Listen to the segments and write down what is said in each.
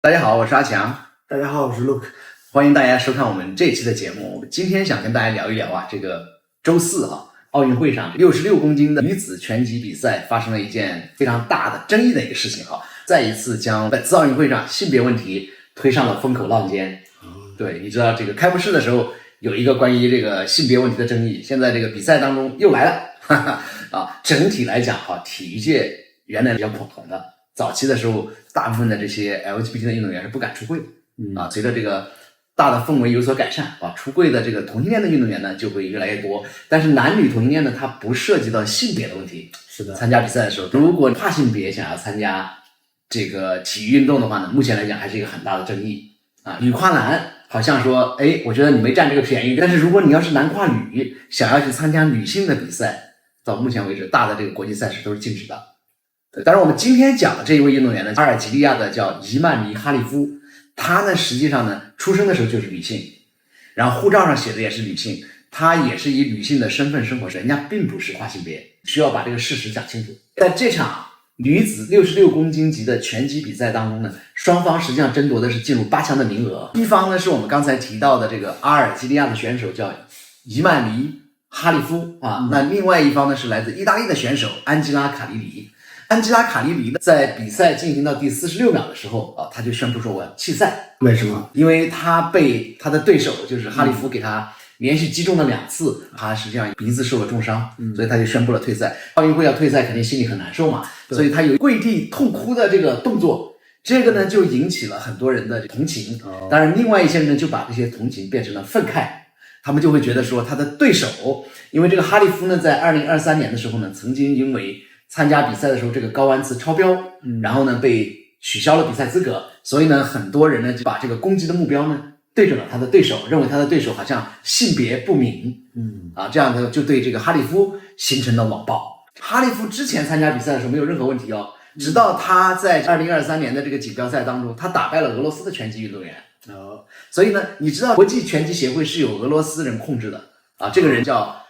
大家好，我是阿强。大家好，我是 Luke。欢迎大家收看我们这期的节目。我们今天想跟大家聊一聊这个周四奥运会上66公斤的女子拳击比赛发生了一件非常大的争议的一个事情再一次将本次奥运会上性别问题推上了风口浪尖。对，你知道这个开幕式的时候有一个关于这个性别问题的争议，现在这个比赛当中又来了。整体来讲体育界原来比较恐同的，早期的时候大部分的这些 LGBT 的运动员是不敢出柜的随着这个大的氛围有所改善出柜的这个同性恋的运动员呢就会越来越多。但是男女同性恋呢，它不涉及到性别的问题。是的，参加比赛的时候，如果跨性别想要参加这个体育运动的话呢，目前来讲还是一个很大的争议女跨男好像说我觉得你没占这个便宜，但是如果你要是男跨女想要去参加女性的比赛，到目前为止大的这个国际赛事都是禁止的。当然我们今天讲的这一位运动员呢，阿尔及利亚的叫伊曼尼哈利夫，他呢实际上呢出生的时候就是女性，然后护照上写的也是女性，他也是以女性的身份生活，人家并不是跨性别，需要把这个事实讲清楚。在这场女子66公斤级的拳击比赛当中呢，双方实际上争夺的是进入8强的名额。一方呢是我们刚才提到的这个阿尔及利亚的选手叫伊曼尼哈利夫那另外一方呢是来自意大利的选手安吉拉卡利里。安吉拉卡利里呢，在比赛进行到第46秒的时候他就宣布说我要弃赛。为什么？因为他被他的对手就是哈利夫给他连续击中了2次，他实际上鼻子受了重伤所以他就宣布了退赛。奥运会要退赛肯定心里很难受嘛，所以他有跪地痛哭的这个动作，这个呢就引起了很多人的同情。当然另外一些人呢就把这些同情变成了愤慨，他们就会觉得说他的对手，因为这个哈利夫呢在2023年的时候呢曾经因为参加比赛的时候这个高弯刺超标然后呢被取消了比赛资格，所以呢很多人呢就把这个攻击的目标呢对准了他的对手，认为他的对手好像性别不明这样呢就对这个哈利夫形成了网暴。哈利夫之前参加比赛的时候没有任何问题直到他在2023年的这个锦标赛当中，他打败了俄罗斯的拳击运动员所以呢你知道国际拳击协会是有俄罗斯人控制的这个人叫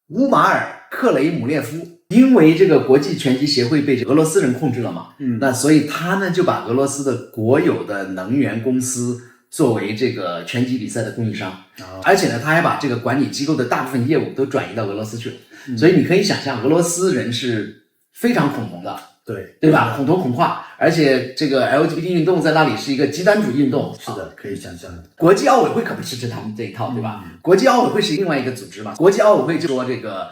乌马尔克雷姆列夫。因为这个国际拳击协会被俄罗斯人控制了嘛那所以他呢就把俄罗斯的国有的能源公司作为这个拳击比赛的供应商而且呢他还把这个管理机构的大部分业务都转移到俄罗斯去了所以你可以想象俄罗斯人是非常恐同的，对吧？恐同恐跨，而且这个 LGBT 运动在那里是一个极端主义运动。是的，可以想象的。国际奥委会可不是他们这一套对吧国际奥委会是另外一个组织嘛，国际奥委会就说这个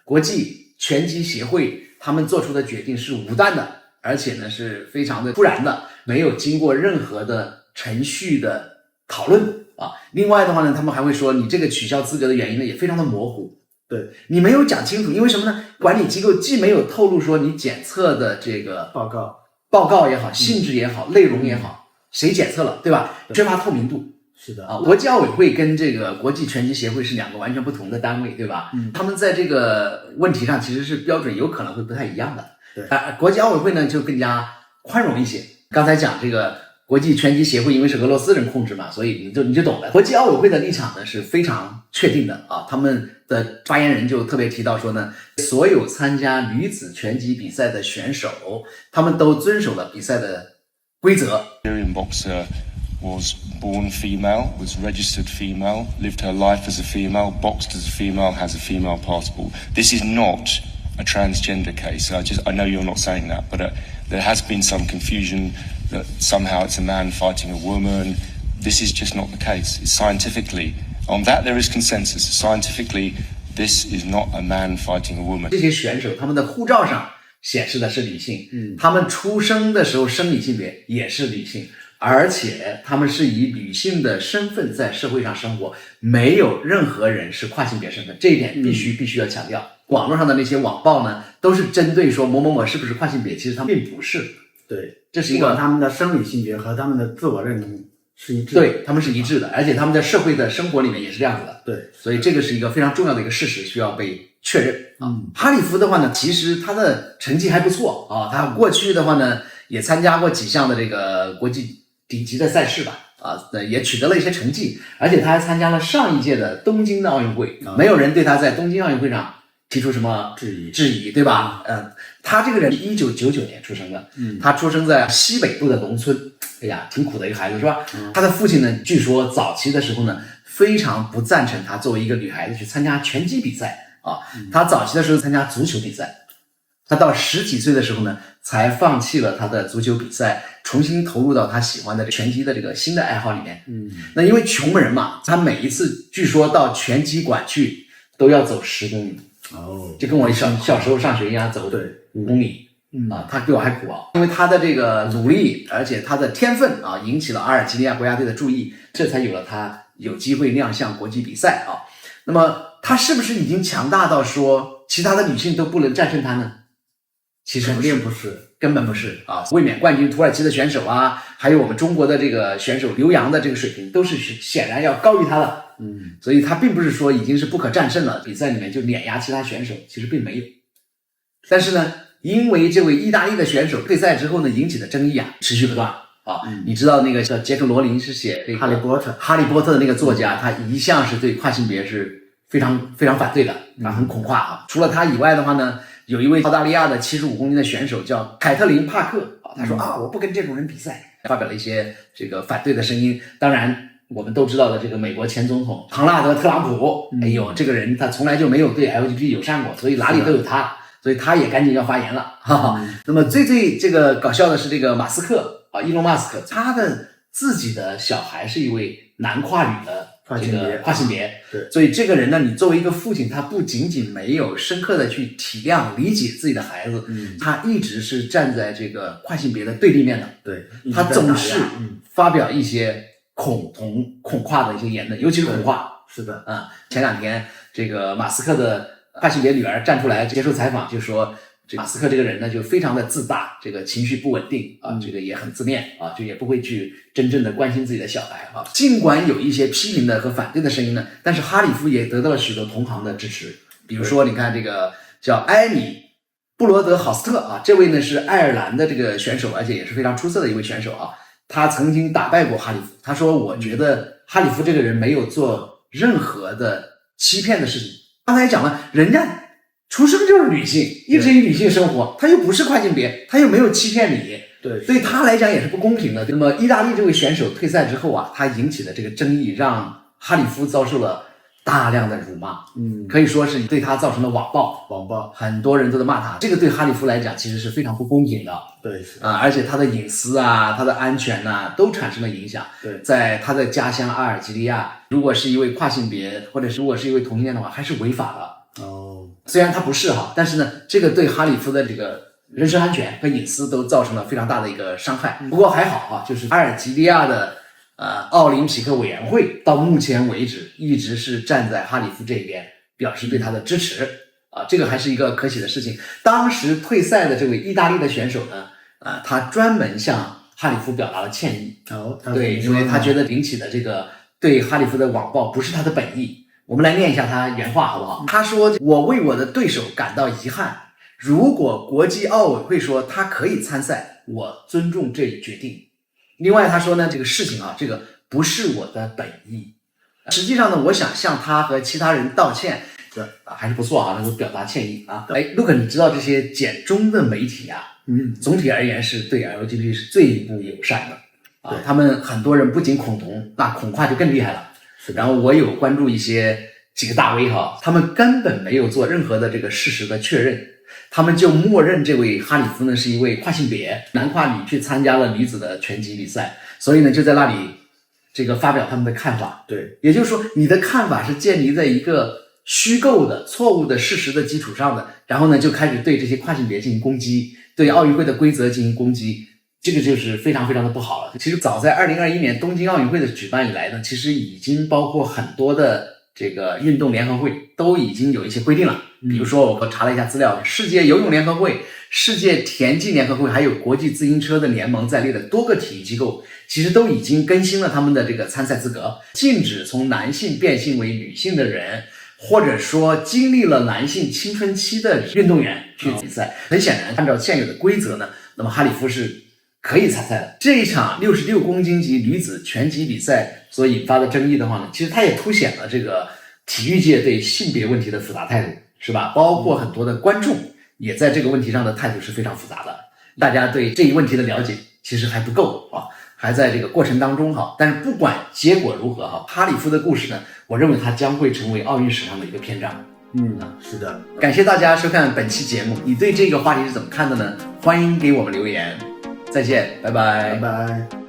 国际拳击协会他们做出的决定是武断的，而且呢是非常的突然的，没有经过任何的程序的讨论另外的话呢他们还会说你这个取消资格的原因呢也非常的模糊，对，你没有讲清楚。因为什么呢？管理机构既没有透露说你检测的这个报告也好，性质也好，内容也好谁检测了对吧？缺乏透明度。是的国际奥委会跟这个国际拳击协会是2个完全不同的单位对吧他们在这个问题上其实是标准有可能会不太一样的。对国际奥委会呢就更加宽容一些。刚才讲这个国际拳击协会因为是俄罗斯人控制嘛，所以你就懂了。国际奥委会的立场呢是非常确定的他们的发言人就特别提到说呢，所有参加女子拳击比赛的选手他们都遵守了比赛的规则。Was born female, was registered female, lived her life as a female, boxed as a female, has a female passport. This is not a transgender case. I know you're not saying that, but there has been some confusion that somehow it's a man fighting a woman. This is just not the case. It's scientifically, on that there is consensus. Scientifically, this is not a man fighting a woman. 这些选手他们的护照上显示的是女性他们出生的时候生理性别也是女性，而且他们是以女性的身份在社会上生活，没有任何人是跨性别身份，这一点必须要强调。网络上的那些网暴呢都是针对说某某某是不是跨性别，其实他们并不是。对，这是一个他们的生理性别和他们的自我认同是一致的。对，他们是一致的，而且他们在社会的生活里面也是这样子的。对，所以这个是一个非常重要的一个事实，需要被确认哈利夫的话呢其实他的成绩还不错他过去的话呢也参加过几项的这个国际顶级的赛事吧也取得了一些成绩，而且他还参加了上一届的东京的奥运会没有人对他在东京奥运会上提出什么质疑对吧他这个人1999年出生的，他出生在西北部的农村，哎呀，挺苦的一个孩子是吧？他的父亲呢，据说早期的时候呢，非常不赞成他作为一个女孩子去参加拳击比赛啊。他早期的时候参加足球比赛，他到10几岁的时候呢，才放弃了他的足球比赛，重新投入到他喜欢的拳击的这个新的爱好里面。那因为穷人嘛，他每一次据说到拳击馆去都要走10公里。就跟我小时候上学一样，走5公里。他比我还苦啊，因为他的这个努力，而且他的天分啊，引起了阿尔及利亚国家队的注意，这才有了他有机会亮相国际比赛啊。那么他是不是已经强大到说其他的女性都不能战胜他呢？其实肯定不是，根本不是啊！卫冕冠军土耳其的选手啊，还有我们中国的这个选手刘洋的这个水平，都是显然要高于他的。所以他并不是说已经是不可战胜了，比赛里面就碾压其他选手，其实并没有。但是呢，因为这位意大利的选手退赛之后呢，引起的争议啊，持续不断啊。你知道那个叫杰克罗琳是写这个哈利波特的那个作家，他一向是对跨性别是非常非常反对的，很恐跨啊。除了他以外的话呢，有一位澳大利亚的75公斤的选手叫凯特琳帕克啊，他说我不跟这种人比赛，发表了一些这个反对的声音。当然我们都知道的这个美国前总统唐纳德·特朗普，哎呦，这个人他从来就没有对 LGBT 友善过，所以哪里都有他，所以他也赶紧要发言了，哈哈。那么最这个搞笑的是这个马斯克啊，伊隆马斯克，他的自己的小孩是一位男跨女的这个跨性别，对，所以这个人呢，你作为一个父亲，他不仅仅没有深刻的去体谅理解自己的孩子，他一直是站在这个跨性别的对立面的，对，他总是发表一些恐跨的一些言论，尤其是恐跨。是的，前2天这个马斯克的跨性别女儿站出来接受采访，就说这马斯克这个人呢就非常的自大，这个情绪不稳定啊，这个也很自恋啊，就也不会去真正的关心自己的小孩啊。尽管有一些批评的和反对的声音呢，但是哈里夫也得到了许多同行的支持。比如说，你看这个叫埃米布罗德豪斯特啊，这位呢是爱尔兰的这个选手，而且也是非常出色的一位选手啊。他曾经打败过哈里夫，他说：“我觉得哈里夫这个人没有做任何的欺骗的事情。”刚才也讲了，人家出生就是女性，一直以女性生活，他又不是跨性别，他又没有欺骗你，对，对他来讲也是不公平的。那么意大利这位选手退赛之后啊，他引起的这个争议，让哈里夫遭受了大量的辱骂，可以说是对他造成了网暴，很多人都在骂他。这个对哈里夫来讲其实是非常不公平的，对，而且他的隐私啊，他的安全呐，都产生了影响。对，在他的家乡阿尔及利亚，如果是一位跨性别，或者是如果是一位同性恋的话，还是违法的。虽然他不是哈，但是呢，这个对哈里夫的这个人身安全和隐私都造成了非常大的一个伤害。不过还好哈，就是阿尔及利亚的奥林匹克委员会到目前为止一直是站在哈里夫这一边，表示对他的支持这个还是一个可喜的事情。当时退赛的这位意大利的选手呢，他专门向哈里夫表达了歉意。对，因为他觉得引起的这个对哈里夫的网暴不是他的本意。我们来念一下他原话好不好？他说：“我为我的对手感到遗憾。如果国际奥委会说他可以参赛，我尊重这一决定。另外他说呢，这个事情这个不是我的本意。实际上呢，我想向他和其他人道歉。还是不错能够表达歉意啊。陆克，你知道这些简中的媒体总体而言是对 LGBT 是最不友善的他们很多人不仅恐同，那恐跨就更厉害了。然后我有关注几个大 V 他们根本没有做任何的这个事实的确认，他们就默认这位哈里夫呢是一位跨性别男跨女，去参加了女子的拳击比赛，所以呢就在那里这个发表他们的看法。对，也就是说你的看法是建立在一个虚构的错误的事实的基础上的，然后呢就开始对这些跨性别进行攻击，对奥运会的规则进行攻击，这个就是非常非常的不好了。其实早在2021年东京奥运会的举办以来呢，其实已经包括很多的这个运动联合会都已经有一些规定了。比如说我查了一下资料，世界游泳联合会、世界田径联合会还有国际自行车的联盟在内的多个体育机构其实都已经更新了他们的这个参赛资格，禁止从男性变性为女性的人，或者说经历了男性青春期的运动员去比赛。很显然按照现有的规则呢，那么哈里夫是可以参赛的。这一场66公斤级女子拳击比赛所引发的争议的话呢，其实它也凸显了这个体育界对性别问题的复杂态度，是吧？包括很多的观众也在这个问题上的态度是非常复杂的。大家对这一问题的了解其实还不够啊，还在这个过程当中哈。但是不管结果如何哈，哈里夫的故事呢，我认为它将会成为奥运史上的一个篇章。是的。感谢大家收看本期节目，你对这个话题是怎么看的呢？欢迎给我们留言。再见，拜拜。拜拜。